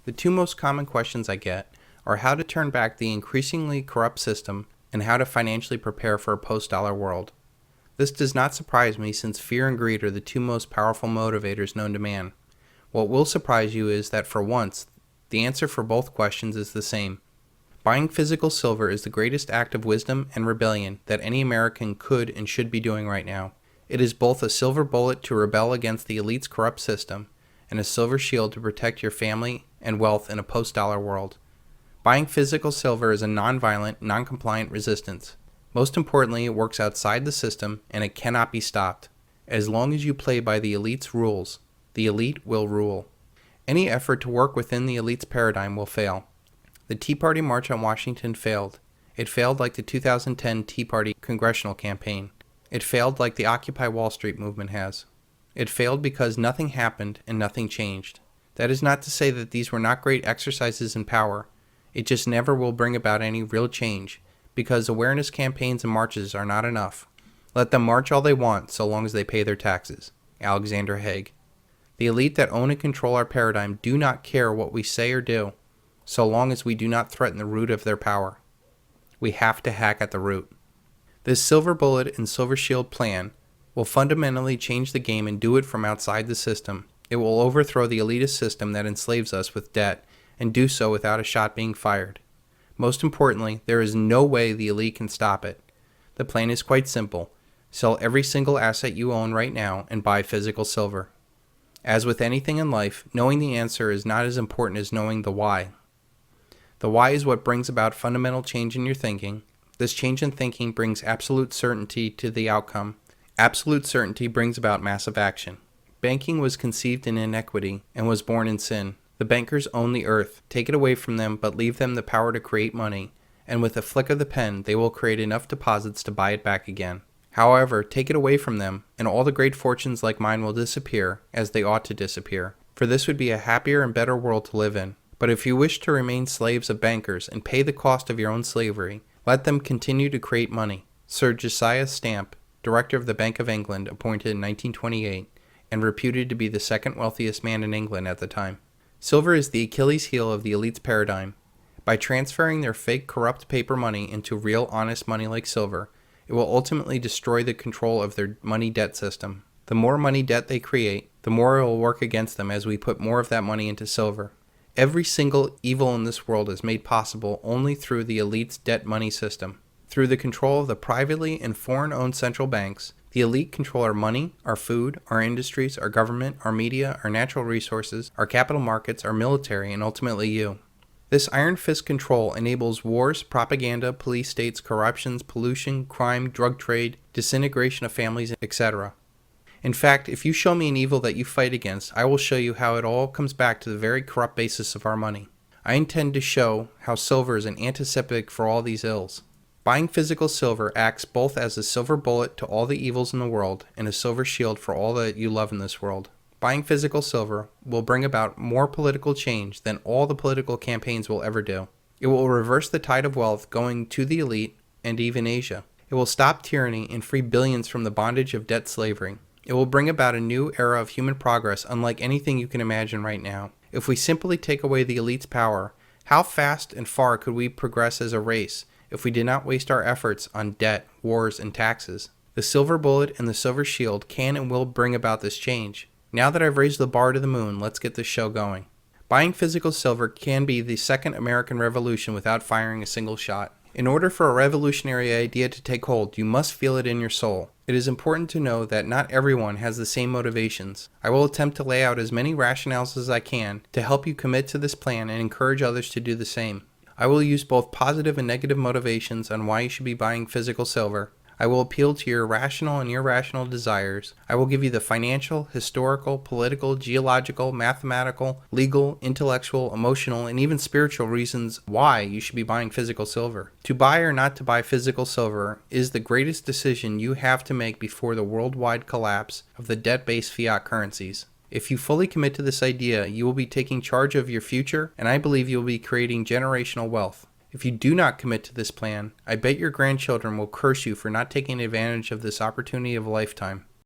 The two most common questions I get are how to turn back the increasingly corrupt system and how to financially prepare for a post-dollar world. This does not surprise me since fear and greed are the two most powerful motivators known to man. What will surprise you is that for once, the answer for both questions is the same. Buying physical silver is the greatest act of wisdom and rebellion that any American could and should be doing right now. It is both a silver bullet to rebel against the elite's corrupt system and a silver shield to protect your family and wealth in a post-dollar world. Buying physical silver is a non-violent, non-compliant resistance. Most importantly, it works outside the system and it cannot be stopped. As long as you play by the elite's rules, the elite will rule. Any effort to work within the elite's paradigm will fail. The Tea Party March on Washington failed. It failed like the 2010 Tea Party congressional campaign. It failed like the Occupy Wall Street movement has. It failed because nothing happened and nothing changed. That is not to say that these were not great exercises in power. It just never will bring about any real change, because awareness campaigns and marches are not enough. Let them march all they want so long as they pay their taxes. Alexander Haig. The elite that own and control our paradigm do not care what we say or do, so long as we do not threaten the root of their power. We have to hack at the root. This silver bullet and SilverShield plan will fundamentally change the game and do it from outside the system. It will overthrow the elitist system that enslaves us with debt and do so without a shot being fired. Most importantly, there is no way the elite can stop it. The plan is quite simple. Sell every single asset you own right now and buy physical silver. As with anything in life, knowing the answer is not as important as knowing the why. The why is what brings about fundamental change in your thinking. This change in thinking brings absolute certainty to the outcome. Absolute certainty brings about massive action. Banking was conceived in inequity and was born in sin. The bankers own the earth. Take it away from them, but leave them the power to create money, and with a flick of the pen, they will create enough deposits to buy it back again. However, take it away from them, and all the great fortunes like mine will disappear, as they ought to disappear, for this would be a happier and better world to live in. But if you wish to remain slaves of bankers and pay the cost of your own slavery, let them continue to create money. Sir Josiah Stamp, director of the Bank of England, appointed in 1928, and reputed to be the second wealthiest man in England at the time. Silver is the Achilles heel of the elite's paradigm. By transferring their fake corrupt paper money into real honest money like silver, it will ultimately destroy the control of their money debt system. The more money debt they create, the more it will work against them as we put more of that money into silver. Every single evil in this world is made possible only through the elite's debt money system. Through the control of the privately and foreign-owned central banks, the elite control our money, our food, our industries, our government, our media, our natural resources, our capital markets, our military, and ultimately you. This iron fist control enables wars, propaganda, police states, corruptions, pollution, crime, drug trade, disintegration of families, etc. In fact, if you show me an evil that you fight against, I will show you how it all comes back to the very corrupt basis of our money. I intend to show how silver is an antiseptic for all these ills. Buying physical silver acts both as a silver bullet to all the evils in the world and a silver shield for all that you love in this world. Buying physical silver will bring about more political change than all the political campaigns will ever do. It will reverse the tide of wealth going to the elite and even Asia. It will stop tyranny and free billions from the bondage of debt slavery. It will bring about a new era of human progress unlike anything you can imagine right now. If we simply take away the elite's power, how fast and far could we progress as a race if we did not waste our efforts on debt, wars, and taxes? The silver bullet and the silver shield can and will bring about this change. Now that I've raised the bar to the moon, let's get this show going. Buying physical silver can be the second American Revolution without firing a single shot. In order for a revolutionary idea to take hold, you must feel it in your soul. It is important to know that not everyone has the same motivations. I will attempt to lay out as many rationales as I can to help you commit to this plan and encourage others to do the same. I will use both positive and negative motivations on why you should be buying physical silver. I will appeal to your rational and irrational desires. I will give you the financial, historical, political, geological, mathematical, legal, intellectual, emotional, and even spiritual reasons why you should be buying physical silver. To buy or not to buy physical silver is the greatest decision you have to make before the worldwide collapse of the debt-based fiat currencies. If you fully commit to this idea, you will be taking charge of your future, and I believe you will be creating generational wealth. If you do not commit to this plan, I bet your grandchildren will curse you for not taking advantage of this opportunity of a lifetime.